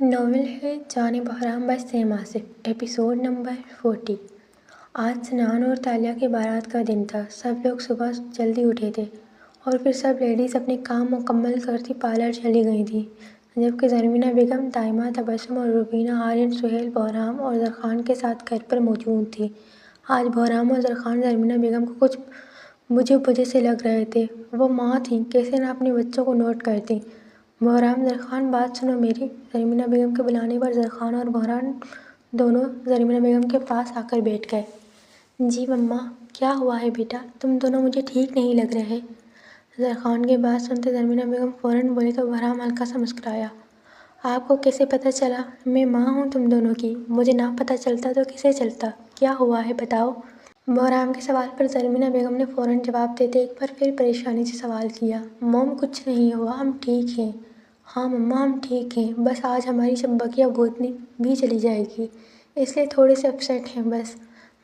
Novel है जाने Behram by Saim Asif. Episode number 40। आज सनान और तालिया की बारात का दिन था। सब लोग सुबह जल्दी उठे थे और फिर सब लेडीज़ अपने काम मुकम्मल करती पार्लर चली गई थी, जबकि ज़रमीना बेगम, ताइमा, तबस्सुम और रुबीना, आर्यन, सुहेल, बहराम और ज़रख़ान के साथ घर पर मौजूद थी। आज बहराम और ज़रख़ान ज़रमीना बेगम को कुछ बुझे बुझे से लग रहे थे। वो माँ थीं, कैसे न अपने बच्चों को नोट करती। बहराम, ज़रख़ान, बात सुनो मेरी। ज़रमीना बेगम के बुलाने पर ज़रख़ान और बहराम दोनों ज़रमीना बेगम के पास आकर बैठ गए। जी मम्मा, क्या हुआ है बेटा? तुम दोनों मुझे ठीक नहीं लग रहे। ज़रख़ान की बात सुनते ज़रमीना बेगम फ़ौरन बोली तो बहराम हल्का सा मुस्कुराया। आपको कैसे पता चला? मैं माँ हूँ तुम दोनों की। मुझे ना पता चलता तो किसे चलता? क्या हुआ है बताओ। बहराम के सवाल पर ज़रमीना बेगम ने फ़ौरन जवाब देते एक बार फिर परेशानी से सवाल किया। मॉम, कुछ नहीं हुआ, हम ठीक हैं। हाँ मम्मा, हम ठीक हैं, बस आज हमारी चंपकिया भूतनी भी चली जाएगी, इसलिए थोड़े से अपसेट हैं बस।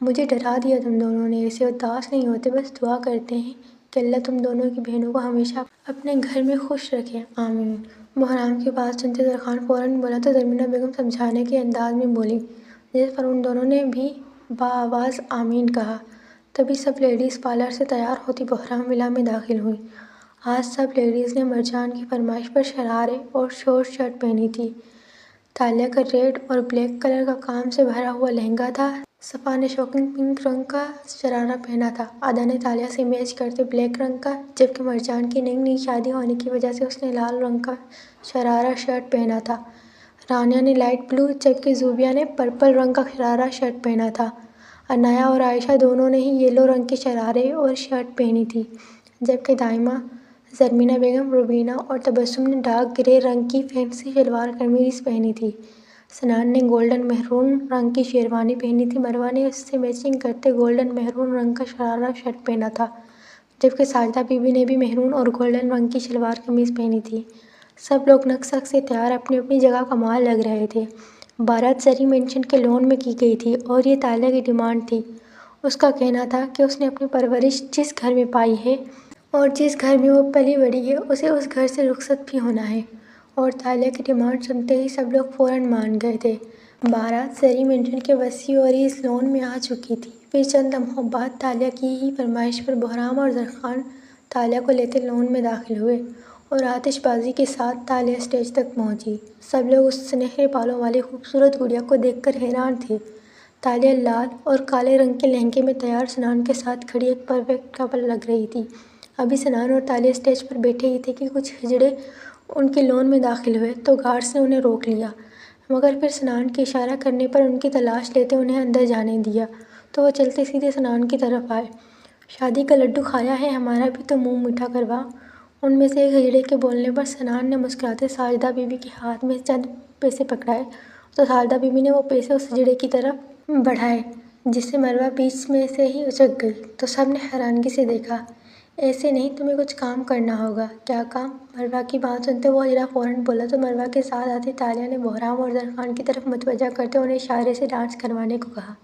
मुझे डरा दिया तुम दोनों ने। ऐसे उदास नहीं होते, बस दुआ करते हैं कि अल्लाह तुम दोनों की बहनों को हमेशा अपने घर में खुश रखे, आमीन। बहराम की बात सुनते ज़रख़ान फ़ौरन बोला तो ज़रमीना बेगम समझाने के अंदाज में बोली, जिस पर उन दोनों ने भी बाआवाज़ आमीन कहा। तभी सब लेडीज़ पार्लर से तैयार होती बहराम विला में दाखिल हुई। आज सब लेडीज़ ने मरजान की फरमाइश पर शरारे और शॉर्ट शर्ट पहनी थी। तालिया का रेड और ब्लैक कलर का काम से भरा हुआ लहंगा था। सफ़ा ने शॉकिंग पिंक रंग का शरारा पहना था। अदा ने तालिया से मैच करते ब्लैक रंग का, जबकि मरजान की नई नई शादी होने की वजह से उसने लाल रंग का शरारा शर्ट पहना था। रानिया ने लाइट ब्लू, जबकि ज़ूबिया ने पर्पल रंग का शरारा शर्ट पहना था। अनाया और आयशा दोनों ने ही येलो रंग के शरारे और शर्ट पहनी थी, जबकि दाइमा, ज़रमीना बेगम, रुबीना और तबस्सुम ने डार्क ग्रे रंग की फैंसी शलवार कमीज़ पहनी थी। सनान ने गोल्डन मेहरून रंग की शेरवानी पहनी थी। मरवा ने उससे मैचिंग करते गोल्डन मेहरून रंग का शरारा शर्ट पहना था, जबकि साजिदा बीबी ने भी मेहरून और गोल्डन रंग की शलवार कमीज़ पहनी थी। सब लोग नक्शा से तैयार अपनी अपनी जगह कमाल लग रहे थे। बारात जरी मेंशन के लॉन में की गई थी और ये तालिया की डिमांड थी। उसका कहना था कि उसने अपनी परवरिश जिस घर में पाई है और जिस घर में वो पली बड़ी है, उसे उस घर से रुखसत भी होना है। और तालिया की डिमांड सुनते ही सब लोग फ़ौरन मान गए थे। बारात जरी मेंशन के वसी और इस लॉन में आ चुकी थी। फिर चंद लम्हों बाद तालिया की ही फरमाइश पर बहराम और ज़रख़ान तालिया को लेते लॉन में दाखिल हुए और आतिशबाजी के साथ तालिया स्टेज तक पहुंची। सब लोग उस सुनहरे बालों वाली खूबसूरत गुड़िया को देखकर हैरान थे। तालिया लाल और काले रंग के लहंगे में तैयार सनान के साथ खड़ी एक परफेक्ट कपल लग रही थी। अभी सनान और तालिया स्टेज पर बैठे ही थे कि कुछ हिजड़े उनके लॉन में दाखिल हुए तो गार्ड्स ने उन्हें रोक लिया, मगर फिर सनान के इशारा करने पर उनकी तलाश लेते उन्हें अंदर जाने दिया तो वो चलते सीधे सनान की तरफ आए। शादी का लड्डू खाया है, हमारा भी तो मुंह मीठा करवा। उनमें से एक हिजड़े के बोलने पर सनान ने मुस्कुराते साजिदा बीबी के हाथ में चंद पैसे पकड़ाए तो साजिदा बीबी ने वो पैसे उस हिजड़े की तरफ बढ़ाए, जिससे मरवा बीच में से ही उचक गई तो सब ने हैरानगी से देखा। ऐसे नहीं, तुम्हें कुछ काम करना होगा। क्या काम? मरवा की बात सुनते वो हिजड़ा फ़ौरन बोला तो मरवा के साथ आती तालिया ने बहराम और ज़रख़ान की तरफ मुतवज्जा करते उन्हें इशारे से डांस करवाने को कहा।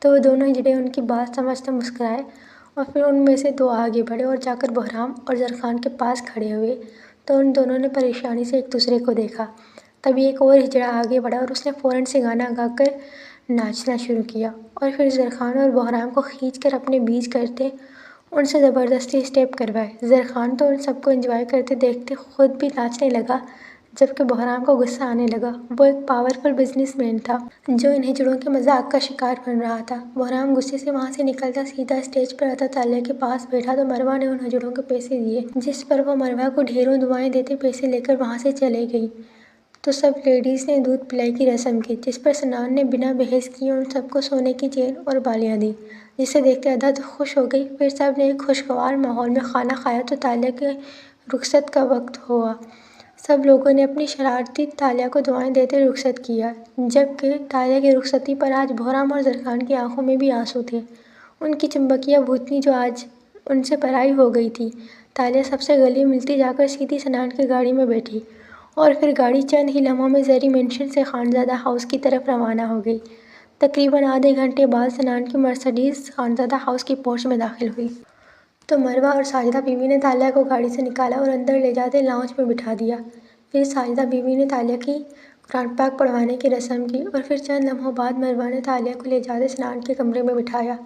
तो वो दोनों हिजड़े उनकी बात समझते मुस्कुराए और फिर उनमें से दो आगे बढ़े और जाकर बहराम और ज़रख़ान के पास खड़े हुए तो उन दोनों ने परेशानी से एक दूसरे को देखा। तभी एक और हिजड़ा आगे बढ़ा और उसने फ़ौरन से गाना गाकर नाचना शुरू किया और फिर ज़रख़ान और बहराम को खींचकर अपने बीच करते उनसे ज़बरदस्ती स्टेप करवाए। ज़रख़ान तो उन सबको एंजॉय करते देखते खुद भी नाचने लगा, जबकि बहराम को गुस्सा आने लगा। वो एक पावरफुल बिजनेसमैन था जो इन हिजड़ों के मजाक का शिकार बन रहा था। बहराम गुस्से से वहाँ से निकलता सीधा स्टेज पर आता तालिया के पास बैठा तो मरवा ने उन हिजड़ों को पैसे दिए, जिस पर वो मरवा को ढेरों दुआएं देते पैसे लेकर वहाँ से चले गई। तो सब लेडीज़ ने दूध पिलाई की रस्म की, जिस पर सनान ने बिना बहस किए उन सबको सोने की चेन और बालियाँ दी, जिसे देखते अदा तो खुश हो गई। फिर सब ने एक खुशगवार माहौल में खाना खाया तो तालिया के रुखसत का वक्त हुआ। सब लोगों ने अपनी शरारती तालिया को दुआएं देते रुखसत किया, जबकि तालिया की रुखसती पर आज बहराम और ज़रख़ान की आंखों में भी आंसू थे। उनकी चंपकिया भूतनी जो आज उनसे पराई हो गई थी। तालिया सबसे गले मिलती जाकर सीधी सनान की गाड़ी में बैठी और फिर गाड़ी चंद ही लम्हों में जरी मेंशन से खानज़ादा हाउस की तरफ रवाना हो गई। तकरीबन आधे घंटे बाद सनान की मर्सिडीज़ खानज़ादा हाउस की पोर्च में दाखिल हुई तो मरवा और साजिदा बीवी ने तालिया को गाड़ी से निकाला और अंदर ले जाते लाउंज में बिठा दिया। फिर साजिदा बीवी ने तालिया की कुरान पाक पढ़वाने की रस्म की और फिर चंद लम्हों बाद मरवा ने तालिया को ले जाकर स्नान के कमरे में बिठाया।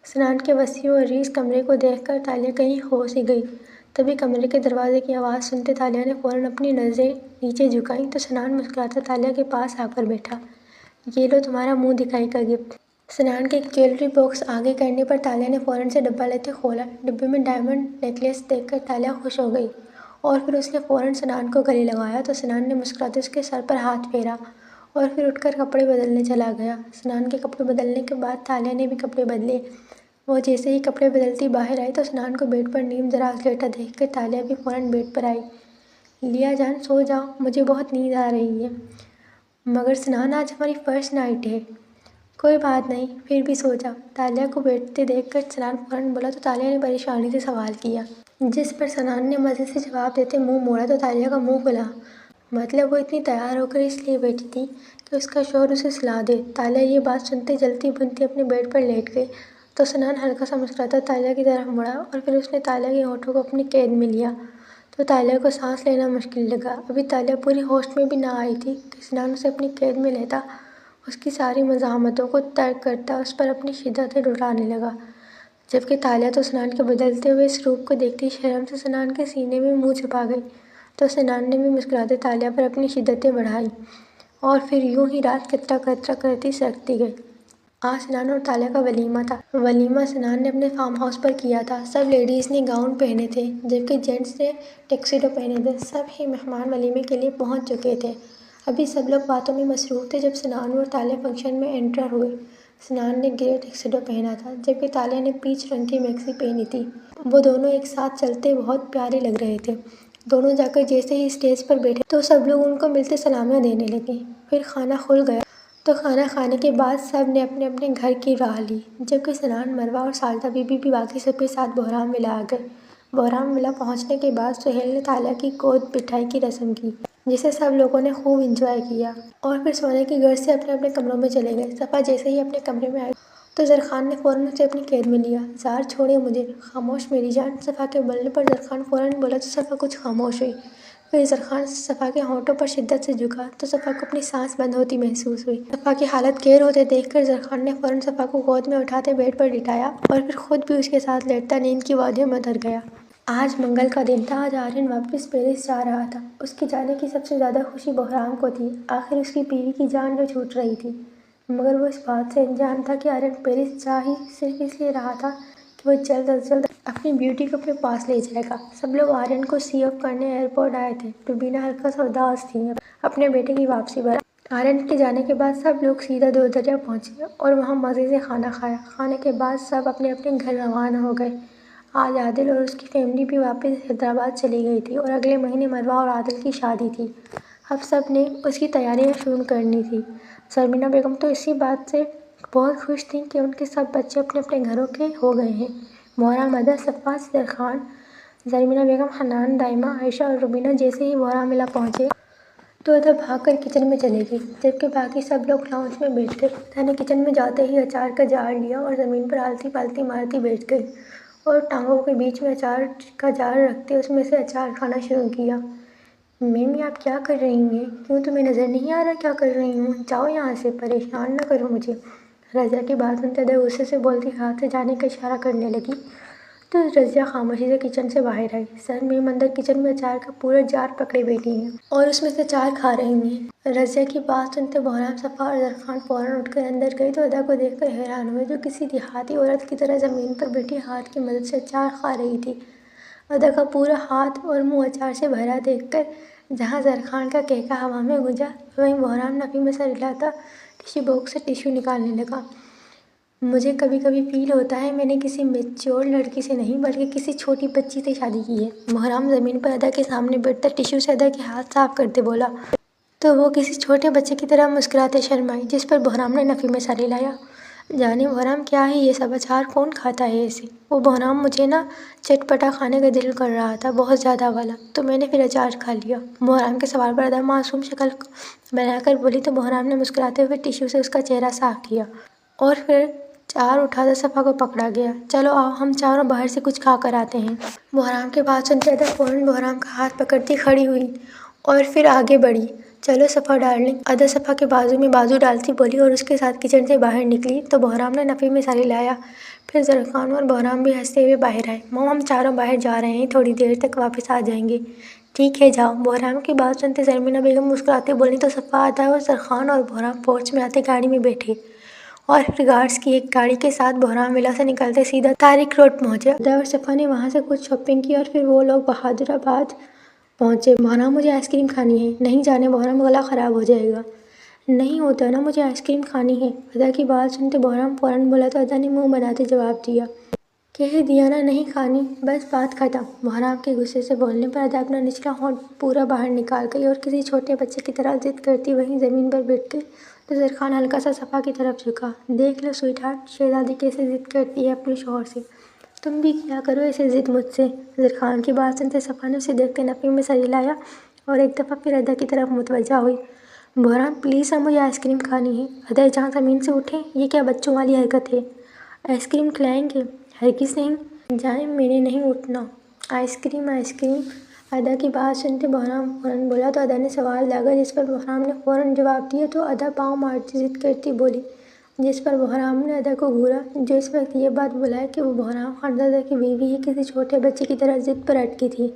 स्नान के वसी और रीस कमरे को देखकर तालिया कहीं खो सी गई। तभी कमरे के दरवाजे की आवाज़ सुनते तालिया ने फ़ौरन अपनी नज़रें नीचे झुकाईं तो सनान मुस्कुराता तालिया के पास आकर बैठा। ये लो तुम्हारा मुंह दिखाई का गिफ्ट। सनान के ज्वेलरी बॉक्स आगे करने पर तालिया ने फ़ौरन से डब्बा लेते खोला। डिब्बे में डायमंड नेकलेस देखकर तालिया खुश हो गई और फिर उसने फ़ौरन सनान को गले लगाया तो सनान ने मुस्कुराते उसके सर पर हाथ फेरा और फिर उठकर कपड़े बदलने चला गया। सनान के कपड़े बदलने के बाद तालिया ने भी कपड़े बदले। वो जैसे ही कपड़े बदलती बाहर आई तो सनान को बेड पर नीम दराज लेटा देखकर तालिया भी फ़ौरन बेड पर आई। लिया जान सो जाओ, मुझे बहुत नींद आ रही है। मगर सनान आज हमारी फर्स्ट नाइट है। कोई बात नहीं, फिर भी सो जा। तालिया को बैठते देखकर सनान फ़ौरन बोला तो तालिया ने परेशानी से सवाल किया, जिस पर सनान ने मज़े से जवाब देते मुंह मोड़ा तो तालिया का मुंह खुला। मतलब वो इतनी तैयार होकर इसलिए बैठी थी कि उसका शौहर उसे सुला दे। तालिया ये बात सुनते जलती बुनती अपने बेड पर लेट गई तो सनान हल्का सा मुस्कुराता तालिया की तरफ मुड़ा और फिर उसने तालिया के होठों को अपनी कैद में लिया तो तालिया को सांस लेना मुश्किल लगा। अभी तालिया पूरी होश में भी ना आई थी कि सनान उसे अपनी कैद में लेता, उसकी सारी मज़ाहमतों को तर्क करता, उस पर अपनी शिद्दत लुटाने लगा। जबकि तालिया तो सनान के बदलते हुए इस रूप को देखती शर्म से सनान के सीने में मुँह छुपा गई तो सनान ने भी मुस्कुराते तालिया पर अपनी शिद्दतें बढ़ाई और फिर यूं ही रात कतरा कतरा करती सरकती गई। आज सनान और तालिया का वलीमा था। वलीमा सनान ने अपने फार्म हाउस पर किया था। सब लेडीज़ ने गाउन पहने थे जबकि जेंट्स ने टैक्सीडो पहने थे। सब ही मेहमान वलीमे के लिए पहुंच चुके थे। अभी सब लोग बातों में मसरूफ़ थे जब सनान और तालिया फंक्शन में एंटर हुए। सनान ने ग्रे टैक्सीडो पहना था जबकि तालिया ने पीच रंग की मैक्सी पहनी थी। वो दोनों एक साथ चलते बहुत प्यारे लग रहे थे। दोनों जाकर जैसे ही स्टेज पर बैठे तो सब लोग उनको मिलते सलामियाँ देने लगे। फिर खाना खुल गया तो खाना खाने के बाद सब ने अपने अपने घर की राह ली, जबकि सनान, मरवा और सालता बीबी भी बाकी सबके साथ बहराम विला आ गए। बहराम विला पहुंचने के बाद सुहेल ने तालिया की गोद बिठाई की रस्म की, जिसे सब लोगों ने खूब इंजॉय किया और फिर सोने की गर्ज से अपने अपने कमरों में चले गए। सफ़ा जैसे ही अपने कमरे में आई तो ज़रख़ान ने फ़ौरन उसे अपनी कैद में लिया। ज़ार छोड़े मुझे, खामोश मेरी जान। सफ़ा के बोलने पर ज़रख़ान फ़ौरन बोला तो सफ़ा कुछ खामोश हुई। फिर ज़रख़ान सफ़ा के होंठों पर शिद्दत से झुका तो सफ़ा को अपनी सांस बंद होती महसूस हुई। सफ़ा की हालत गैर होते देखकर ज़रख़ान ने फ़ौरन सफ़ा को गोद में उठाते बेड पर लिटाया और फिर खुद भी उसके साथ लेटता नींद की वादियों में उतर गया। आज मंगल का दिन था। आज आर्यन वापस पेरिस जा रहा था। उसके जाने की सबसे ज़्यादा खुशी बहराम को थी। आखिर उसकी बीवी की जान जो छूट रही थी। मगर वो इस बात से अनजान था कि आर्यन पेरिस जा ही सिर्फ इसलिए रहा था कि वो जल्द अज जल्द अपनी ब्यूटी को अपने पास ले जाएगा। सब लोग आर्यन को सी ऑफ करने एयरपोर्ट आए थे। रुबीना हल्का सा उदास थी अपने बेटे की वापसी पर। आर्यन के जाने के बाद सब लोग सीधा दो दरिया पहुँचे और वहाँ मज़े से खाना खाया। खाने के बाद सब अपने अपने घर रवाना हो गए। आज आदिल और उसकी फैमिली भी वापस हैदराबाद चली गई थी और अगले महीने मरवा और आदिल की शादी थी। अब सब ने उसकी तैयारियां शुरू करनी थी। ज़रमीना बेगम तो इसी बात से बहुत खुश थी कि उनके सब बच्चे अपने अपने घरों के हो गए हैं। मोहरा, मदर, सफ़ा, ज़रख़ान, ज़रमीना बेगम, हनान, दाइमा, आयशा और रुबीना जैसे ही मोहरा मिला पहुँचे तो अदा भागकर किचन में चले गई, जबकि बाकी सब लोग लाउंज में बैठ गए। अदा ने किचन में जाते ही अचार का जार लिया और ज़मीन पर आलती पालती मारती बैठ गई और टांगों के बीच में अचार का जार रखते उसमें से अचार खाना शुरू किया। मिमी, आप क्या कर रही हैं? क्यों, तुम्हें नज़र नहीं आ रहा क्या कर रही हूँ? जाओ यहाँ से, परेशान ना करो मुझे। रज़िया की बात सुनते अदा गुस्से से बोलती हाथ से जाने का इशारा करने लगी तो रज़िया खामोशी से किचन से बाहर आई। सर मीम अंदर किचन में अचार का पूरा जार पकड़े बैठी हैं और उसमें से अचार खा रही हैं। रज़िया की बात सुनते बहराम, सफ़ा और ज़रख़ान फ़ौरन उठकर अंदर गई तो अदा को देखकर हैरान हुए, जो किसी देहाती औरत की तरह ज़मीन पर बैठी हाथ की मदद से अचार खा रही थी। अदा का पूरा हाथ और मुँह अचार से भरा देखकर जहाँ ज़रख़ान का कहका हवा में गूंजा, वहीं बहराम नफ़ी में सर हिलाता टिश्यू बॉक्स से टिश्यू निकालने लगा। मुझे कभी कभी फील होता है मैंने किसी मैच्योर लड़की से नहीं बल्कि किसी छोटी बच्ची से शादी की है। बहराम ज़मीन पर अदा के सामने बैठता टिश्यू से अदा के हाथ साफ करते बोला तो वो किसी छोटे बच्चे की तरह मुस्कुराते शर्माई, जिस पर बहराम ने नफ़ी में सर हिलाया। जाने बहराम, क्या है ये सब? अचार कौन खाता है ऐसे? वो बहराम, मुझे ना चटपटा खाने का दिल कर रहा था, बहुत ज़्यादा वाला, तो मैंने फिर अचार खा लिया। बहराम के सवाल पर अदा मासूम शक्ल बनाकर बोली तो बहराम ने मुस्कुराते हुए टिश्यू से उसका चेहरा साफ किया और फिर चार उठाकर सफ़ा को पकड़ा गया। चलो आओ, हम चारों बाहर से कुछ खा कर आते हैं। बहराम के बात सुनते अदा फ़ौरन बहराम का हाथ पकड़ती खड़ी हुई और फिर आगे बढ़ी चलो सफ़ा डार्लिंग, अदा सफ़ा के बाजू में बाजू डालती बोली और उसके साथ किचन से बाहर निकली तो बहराम ने नफ़ी में साड़ी लाया। फिर ज़रख़ान और बहराम भी हंसते हुए बाहर आए। मॉम, हम चारों बाहर जा रहे हैं, थोड़ी देर तक वापस आ जाएंगे। ठीक है, जाओ। बहराम की बात सुनते ज़रमीना बेगम मुस्कुराते बोली तो सफ़ा, अदा और ज़रख़ान और बहराम पोर्च में आते गाड़ी में बैठे और फिर गार्ड्स की एक गाड़ी के साथ बहराम विला से निकलते सीधा तारिक रोड पहुँचे। अदा और सफ़ा ने वहाँ से कुछ शॉपिंग की और फिर वो लोग बहादुराबाद पहुँचे। बहराम, मुझे आइसक्रीम खानी है। नहीं जाने बहराम, गला ख़राब हो जाएगा। नहीं होता ना, मुझे आइसक्रीम खानी है। अदा की बात सुनते बहराम फ़ौरन बोला तो अदा ने मुंह बनाते जवाब दिया, कह दिया ना नहीं खानी, बस बात ख़त्म। बहराम के गुस्से से बोलने पर अदा अपना निचला होंठ पूरा बाहर निकाल गई और किसी छोटे बच्चे की तरह जिद करती वहीं ज़मीन पर बैठ गई। तो ज़रख़ान हल्का सा सफ़ा की तरफ झुका। देख लो स्वीटहार्ट, शहज़ादी कैसे जिद करती है अपने शौहर से। तुम भी किया करो ऐसे ज़िद मुझसे। ज़रख़ान की बात सुनते सफ़ा ने उसे देखते नफ़ी में सर हिलाया और एक दफ़ा फिर अदा की तरफ मुतवज्जा हुई। बहराम, प्लीज़ अब मुझे आइसक्रीम खानी है। अदा जहाँ ज़मीन से उठे, ये क्या बच्चों वाली हरकत है? आइसक्रीम खिलाएंगे? हरगिज़ नहीं। जाए, मैंने नहीं उठना। Ice cream ice cream. अदा की बात सुनते बहराम फ़ौरन बोला तो अदा ने सवाल दागा, जिस पर बहराम ने फ़ौरन जवाब दिया तो अदा पाँव मारती जिद करती बोली, जिस पर बहराम ने अदा को घूरा, जो इस वक्त ये बात बुलाए कि वो बहराम खानज़ादा की बीवी ही किसी छोटे बच्चे की तरह जिद पर अटकी थी।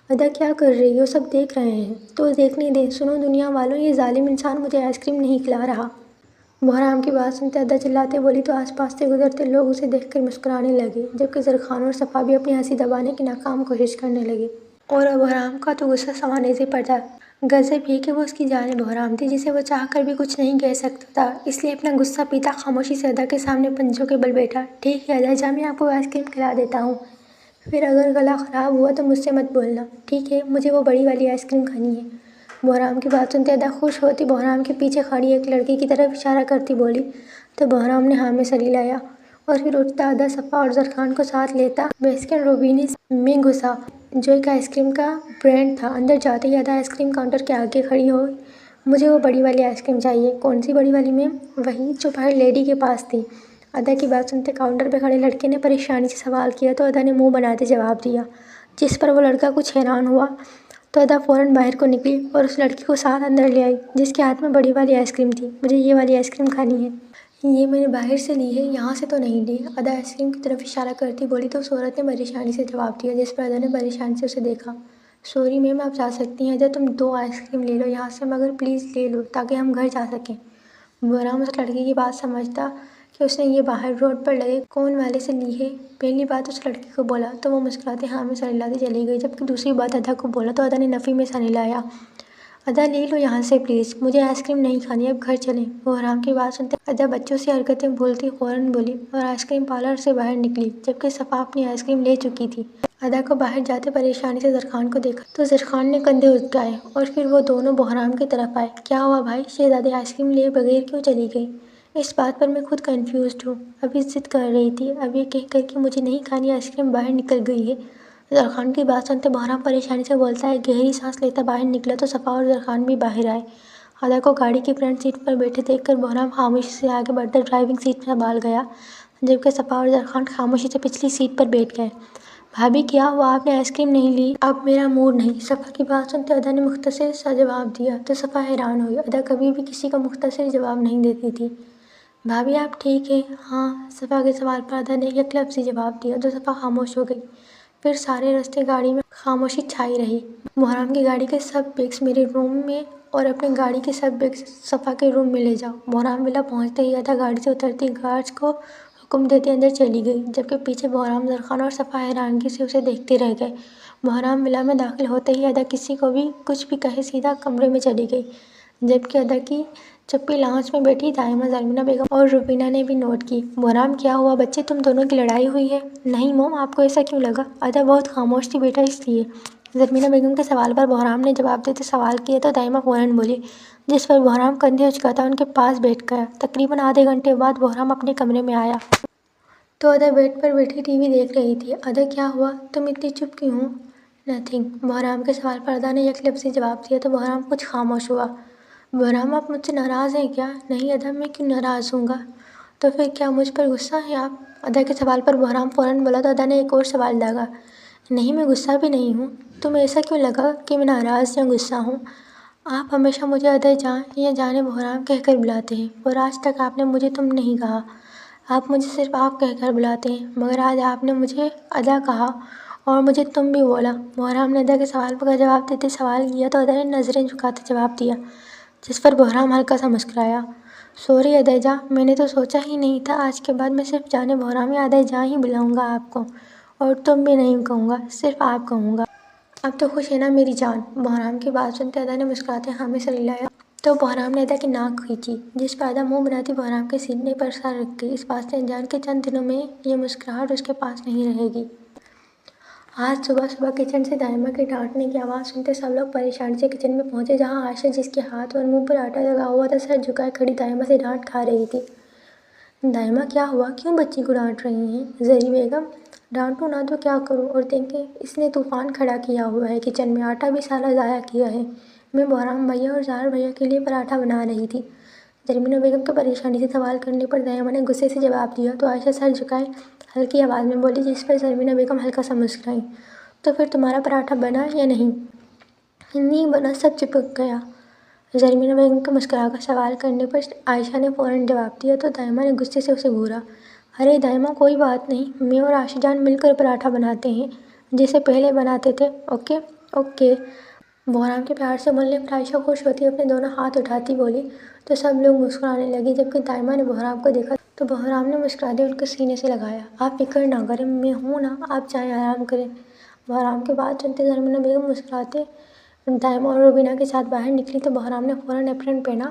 अदा, क्या कर रही हो? सब देख रहे हैं। तो देखने दे। सुनो दुनिया वालों, ये जालिम इंसान मुझे आइसक्रीम नहीं खिला रहा। बहराम की बात सुनते अदा चिल्लाते बोली तो आसपास से गुजरते लोग उसे देखकर मुस्कुराने लगे, जबकि ज़रख़ान और सफ़ा भी अपनी हंसी दबाने की नाकाम कोशिश करने लगे। और बहराम का तो गुस्सा समाने से पड़ता। गज़ब ये कि वो उसकी जाने बहराम थी, जिसे वो चाह कर भी कुछ नहीं कह सकता था, इसलिए अपना गुस्सा पीता खामोशी से अदा के सामने पंजों के बल बैठा। ठीक है अदा, जा, मैं आपको आइसक्रीम खिला देता हूँ। फिर अगर गला ख़राब हुआ तो मुझसे मत बोलना। ठीक है, मुझे वो बड़ी वाली आइसक्रीम खानी है। बहराम की बात सुनते अदा खुश होती बहराम के पीछे खड़ी एक लड़की की तरफ इशारा करती बोली तो बहराम ने हाँ में सर हिलाया और फिर उठता अदा सफ़ा और ज़रख़ान को साथ लेता बेस्किन रोबिन्स में घुसा, जो एक आइसक्रीम का ब्रांड था। अंदर जाते ही अदा आइसक्रीम काउंटर के आगे खड़ी हो, मुझे वो बड़ी वाली आइसक्रीम चाहिए। कौन सी बड़ी वाली मैम? वही जो बाहर लेडी के पास थी। अदा की बात सुनते काउंटर पर खड़े लड़के ने परेशानी से सवाल किया तो अदा ने मुंह बनाते जवाब दिया, जिस पर वो लड़का कुछ हैरान हुआ। तो अदा फ़ौरन बाहर को निकली और उस लड़की को साथ अंदर ले आई, जिसके हाथ में बड़ी वाली आइसक्रीम थी। मुझे ये वाली आइसक्रीम खानी है। ये मैंने बाहर से ली है, यहाँ से तो नहीं ली। अदा आइसक्रीम की तरफ इशारा करती बोली तो उस औरत ने परेशानी से जवाब दिया, जिस पर अदा ने परेशानी से उसे देखा। सॉरी मैम, आप जा सकती हैं। अदा, तुम 2 आइसक्रीम ले लो यहाँ से, मगर प्लीज़ ले लो ताकि हम घर जा सकें। बहराम उस लड़की की बात समझता कि उसने ये बाहर रोड पर लगे कोन वाले से ली है। पहली बात उस लड़की को बोला तो वो मुस्कुराते हाँ में सर हिलाती चली गई, जबकि दूसरी बात अदा को बोला तो अदा ने नफ़ी में सर हिलाया। अदा, ले लो यहाँ से प्लीज़, मुझे आइसक्रीम नहीं खानी, अब घर चलें। बहराम की बात सुनते अदा बच्चों से हरकतें भूलती फ़ौरन बोली और आइसक्रीम पार्लर से बाहर निकली, जबकि सफ़ा अपनी आइसक्रीम ले चुकी थी। अदा को बाहर जाते परेशानी से ज़रख़ान को देखा तो ज़रख़ान ने कंधे उचकाए और फिर वो दोनों बहराम की तरफ आए। क्या हुआ भाई, शहज़ादी आइसक्रीम लिए बगैर क्यों चली गई? इस बात पर मैं खुद कंफ्यूज्ड हूँ। अभी ज़िद कर रही थी, अब ये कह कर कि मुझे नहीं खानी आइसक्रीम बाहर निकल गई है। ज़रख़ान की बात सुनते बहराम परेशानी से बोलता है। गहरी सांस लेता बाहर निकला तो सफ़ा और ज़रख़ान भी बाहर आए। अदा को गाड़ी की फ्रंट सीट पर बैठे देखकर बहराम खामोशी से आगे बढ़कर ड्राइविंग सीट संभाल गया, जबकि सफ़ा और ज़रख़ान खामोशी से पिछली सीट पर बैठ गए। भाभी, क्या हुआ, आपने आइसक्रीम नहीं ली? अब मेरा मूड नहीं। सफ़ा की बात सुनते अदा ने मुख्तसर सा जवाब दिया तो सफ़ा हैरान हुई। अदा कभी भी किसी का मुख्तसर जवाब नहीं देती थी। भाभी, आप ठीक है? हाँ। सफ़ा के सवाल पर अदा ने एक लफ्ज़ी जवाब दिया तो सफ़ा खामोश हो गई। फिर सारे रास्ते गाड़ी में खामोशी छाई रही। बहराम की गाड़ी के सब बैग्स मेरे रूम में और अपनी गाड़ी के सब बैग्स सफ़ा के रूम में ले जाओ। बहराम विला पहुंचते ही अदा गाड़ी से उतरती गार्ड्स को हुक्म देते अंदर चली गई, जबकि पीछे बहराम, ज़रख़ान और सफ़ा हैरानगी से उसे देखते रह गए। बहराम विला में दाखिल होते ही अदा किसी को भी कुछ भी कहे सीधा कमरे में चली गई, जबकि अदा की चप्पी लाउंज में बैठी दाइमा, ज़रमीना बेगम और रुबीना ने भी नोट की। बहराम, क्या हुआ बच्चे, तुम दोनों की लड़ाई हुई है? नहीं मोम, आपको ऐसा क्यों लगा? अदा बहुत खामोश थी बेटा, इसलिए। ज़रमीना बेगम के सवाल पर बहराम ने जवाब देते सवाल किया तो दाइमा फ़ौरन बोली, जिस पर बहराम कंधे उचकाता उनके पास बैठ गया। तकरीबन आधे घंटे बाद बहराम अपने कमरे में आया तो अदा बेड पर बैठी टीवी देख रही थी। अदा, क्या हुआ, तुम इतनी चुप क्यों हो? नथिंग। बहराम के सवाल पर अदा ने एक लफ्ज़ी जवाब दिया तो बहराम कुछ खामोश हुआ। बहराम, आप मुझसे नाराज़ हैं क्या? नहीं अदा, मैं क्यों नाराज़ हूँगा? तो फिर क्या मुझ पर गुस्सा है आप? अदा के सवाल पर बहराम फ़ौरन बोला तो अदा ने एक और सवाल दागा। नहीं, मैं गुस्सा भी नहीं हूँ। तुम्हें ऐसा क्यों लगा कि मैं नाराज़ या गुस्सा हूँ? आप हमेशा मुझे अदय जान या जाने बहराम कहकर बुलाते हैं और आज तक आपने मुझे तुम नहीं कहा। आप मुझे सिर्फ आप कहकर बुलाते हैं, मगर आज आपने मुझे अदा कहा और मुझे तुम भी बोला। बहराम ने अदा के सवाल का जवाब देते सवाल किया तो अदा ने नज़रें झुकाते जवाब दिया, जिस पर बहराम हल्का सा मुस्कुराया। सॉरी अदय जा, मैंने तो सोचा ही नहीं था। आज के बाद मैं सिर्फ जाने बहराम या अदय जा ही बुलाऊंगा आपको, और तुम भी नहीं कहूँगा, सिर्फ आप कहूँगा। अब तो खुश है ना मेरी जान? बहराम की बात सुनते अदा ने मुस्कुराते हाँ में सिर हिलाया तो बहराम ने अदा की नाक खींची, जिस पर अदा मुंह बनाती बहराम के सीने पर सर रख गई। इस बात से अनजान के चंद दिनों में ये मुस्कुराहट उसके पास नहीं रहेगी। आज सुबह सुबह किचन से दाइमा के डांटने की आवाज़ सुनते सब लोग परेशानी से किचन में पहुंचे, जहां आयशा जिसके हाथ और मुंह पर आटा लगा हुआ था सर झुकाए खड़ी दाइमा से डांट खा रही थी। दाइमा क्या हुआ, क्यों बच्ची को डांट रही हैं? जरी बेगम, डांटूँ ना तो क्या करूँ, और देखें इसने तूफान खड़ा किया हुआ है किचन में, आटा भी सारा ज़ाया किया है। मैं बहराम भैया और ज़ाहर भैया के लिए पराठा बना रही थी। जरमीना बेगम के परेशानी से सवाल करने पर दाइमा ने गुस्से से जवाब दिया तो आयशा सर झुकाए हल्की आवाज़ में बोली, जिस पर जरमीना बेगम हल्का सा मुस्कुराई। तो फिर तुम्हारा पराठा बना या नहीं? नहीं बना, सब चिपक गया। जरमीना बेगम के मुस्कुराकर सवाल करने पर आयशा ने फ़ौरन जवाब दिया तो दाइमा ने गुस्से से उसे घूरा। अरे दाइमा कोई बात नहीं, मैं और आयशा जान मिलकर पराठा बनाते हैं, जैसे पहले बनाते थे। Okay okay. बहराम के प्यार से बोलने पर आयशा खुश होती अपने दोनों हाथ उठाती बोली तो सब लोग मुस्कुराने लगे। जबकि दाइमा ने बहराम को देखा तो बहराम ने मुस्कुराते उनके सीने से लगाया। आप फिक्र ना करें, मैं हूँ ना, आप जाएं आराम करें। बहराम के बात सुनते जरमीना बेगम मुस्कुराते दाइमा और रुबीना के साथ बाहर निकली तो बहराम ने फ़ौरन एप्रन पहना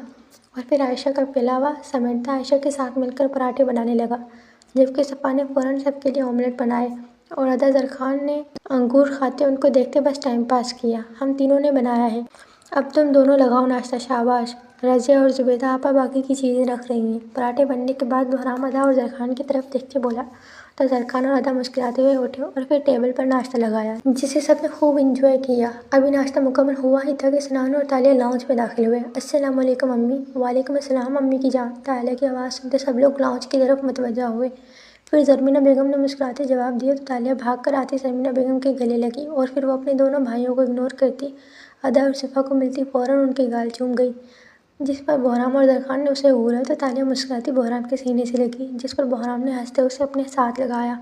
और फिर आयशा का फैलावा समेटता आयशा के साथ मिलकर पराठे बनाने लगा। जबकि सपा ने फ़ौरन सबके लिए ऑमलेट बनाए और अदा जरखान ने अंगूर खाते उनको देखते बस टाइम पास किया। हम तीनों ने बनाया है, अब तुम दोनों लगाओ नाश्ता। शाबाश। रज़िया और ज़ुबैदा आपा बाकी की चीज़ें रख रही हैं। पराठे बनने के बाद बहराम अदा और जरखान की तरफ देख के बोला तो जरखान और अदा मुस्कुराते हुए उठे और फिर टेबल पर नाश्ता लगाया, जिसे सबने खूब इंजॉय किया। अभी नाश्ता मुकम्मल हुआ ही था कि सनान और तालिया लाउंज में दाखिल हुए। अस्सलाम वालेकुम अम्मी। वालेकुम अस्सलाम अम्मी की जान। तालिया की आवाज़ सुनते सब लोग लाउंज की तरफ मुतवज्जा हुए। फिर जरमीना बेगम ने मुस्कुराते जवाब दिया तो तालिया भाग कर आती जरमीना बेगम के गले लगी और फिर वो अपने दोनों भाइयों को इग्नोर करती अदा और सिफा को मिलती फ़ौरन उनके गाल चूम गई, जिस पर बहराम और जरखान ने उसे घूरा तो तालिया मुस्कुराती बहराम के सीने से लगी, जिस पर बहराम ने हंसते उसे अपने साथ लगाया।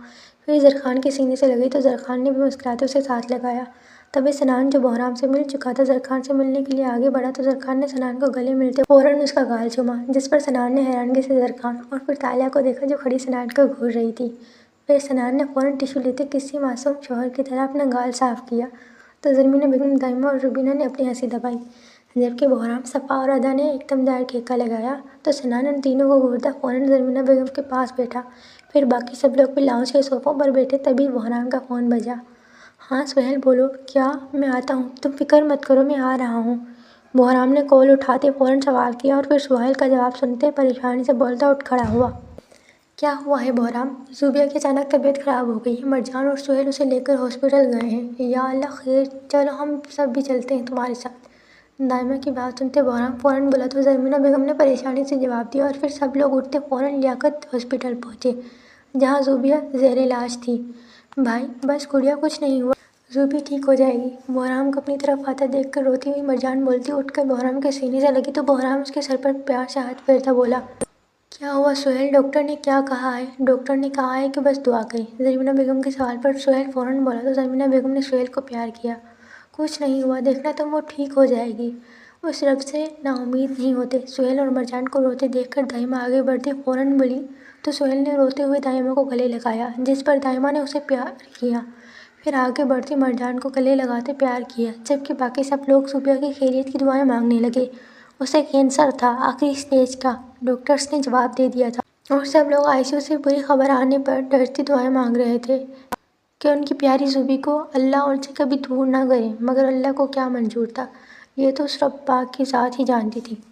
फिर जरखान के सीने से लगी तो जरखान ने भी मुस्कुराते उसे साथ लगाया। तभी सनान जो बहराम से मिल चुका था जरखान से मिलने के लिए आगे बढ़ा तो जरखान ने सनान को गले मिलते फ़ौरन उसका गाल चूमा, जिस पर सनान ने हैरानगी से जरखान और फिर तालिया को देखा जो खड़ी सनान को घूर रही थी। फिर सनान ने फ़ौरन टिश्यू लेते किसी मासूम शौहर की तरह अपना गाल साफ़ किया तो जरमीना बेगम, दाइमा और रुबीना ने अपनी हंसी दबाई। जबकि बहराम, सफ़ा और अदा ने एकदम दायर ठेका लगाया तो सनान उन तीनों को घूरता फ़ौरन जरमीना बेगम के पास बैठा। फिर बाकी सब लोग भी लाउंज के सोफ़ों पर बैठे। तभी बहराम का फ़ोन बजा। हाँ सुहेल बोलो। क्या? मैं आता हूँ, तुम फिक्र मत करो, मैं आ रहा हूँ। बहराम ने कॉल उठाते फ़ौरन सवाल किया और फिर सुहेल का जवाब सुनते परेशानी से बोलता उठ खड़ा हुआ। क्या हुआ है बहराम? ज़ुबिया की अचानक तबीयत ख़राब हो गई है, मरजान और सुहेल उसे लेकर हॉस्पिटल गए हैं। या अल्लाह खैर, चलो हम सब भी चलते हैं तुम्हारे साथ। दाइमा की बात सुनते बहराम फ़ौरन बोला तो जरमीना बेगम ने परेशानी से जवाब दिया और फिर सब लोग उठते फ़ौरन लियाकत हॉस्पिटल पहुँचे, जहाँ ज़ुबिया ज़ेरे इलाज थी। भाई बस गुड़िया, कुछ नहीं हुआ, ज़ुबी ठीक हो जाएगी। बहराम को अपनी तरफ आता देखकर रोती हुई मरजान बोलती उठकर बहराम के सीने से लगी तो बहराम उसके सर पर प्यार से हाथ फेरता बोला, क्या हुआ सुहेल? डॉक्टर ने क्या कहा है? डॉक्टर ने कहा है कि बस दुआ करें। जरमीना बेगम के सवाल पर सुहेल फ़ौरन बोला तो जरमीना बेगम ने सुहेल को प्यार किया। कुछ नहीं हुआ, देखना तुम, वो ठीक हो जाएगी। उस रब से नाउम्मीद नहीं होते। सुहेल और मरजान को रोते देखकर दाइमा आगे बढ़ती फ़ौरन बोली तो सुहेल ने रोते हुए दाइमा को गले लगाया, जिस पर दाइमा ने उसे प्यार किया। फिर आगे बढ़ती मरजान को गले लगाते प्यार किया। जबकि बाकी सब लोग ज़ुबिया की खैरियत की दुआएं मांगने लगे। उसे कैंसर था, आखिरी स्टेज का, डॉक्टर्स ने जवाब दे दिया था और सब लोग आईसीयू से बुरी खबर आने पर डरती दुआएं मांग रहे थे कि उनकी प्यारी ज़ुबी को अल्लाह उनसे कभी दूर ना करे। मगर अल्लाह को क्या मंजूर था, ये तो उस रब पाक की ज़ात ही जानती थी।